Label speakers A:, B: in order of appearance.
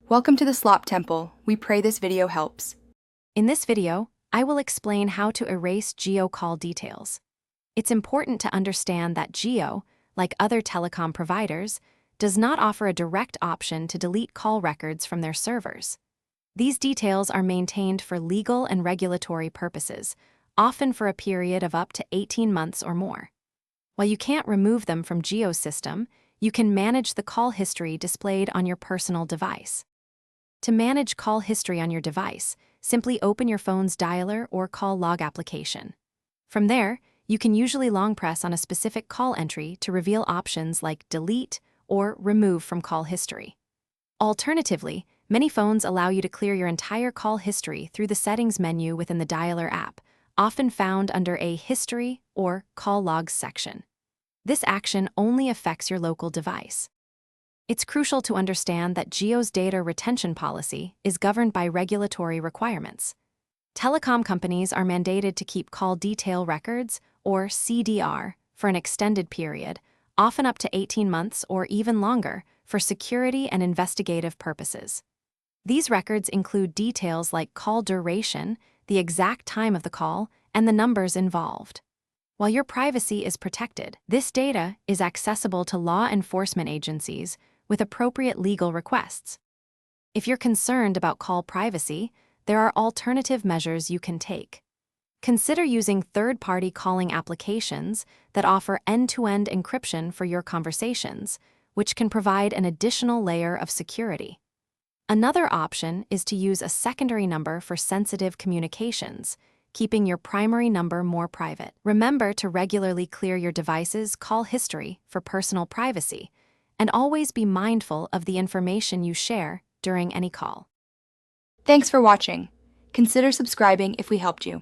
A: Welcome to the Slop Temple. We pray this video helps.
B: In this video, I will explain how to erase Jio call details. It's important to understand that Jio, like other telecom providers, does not offer a direct option to delete call records from their servers. These details are maintained for legal and regulatory purposes, often for a period of up to 18 months or more. While you can't remove them from Jio's system, you can manage the call history displayed on your personal device. To manage call history on your device, simply open your phone's dialer or call log application. From there, you can usually long press on a specific call entry to reveal options like delete or remove from call history. Alternatively, many phones allow you to clear your entire call history through the settings menu within the dialer app, often found under a History or Call Logs section. This action only affects your local device. It's crucial to understand that Jio's data retention policy is governed by regulatory requirements. Telecom companies are mandated to keep call detail records, or CDR, for an extended period, often up to 18 months or even longer, for security and investigative purposes. These records include details like call duration, the exact time of the call, and the numbers involved. While your privacy is protected, this data is accessible to law enforcement agencies with appropriate legal requests. If you're concerned about call privacy, there are alternative measures you can take. Consider using third-party calling applications that offer end-to-end encryption for your conversations, which can provide an additional layer of security. Another option is to use a secondary number for sensitive communications, keeping your primary number more private. Remember to regularly clear your device's call history for personal privacy, and always be mindful of the information you share during any call.
A: Thanks for watching. Consider subscribing if we helped you.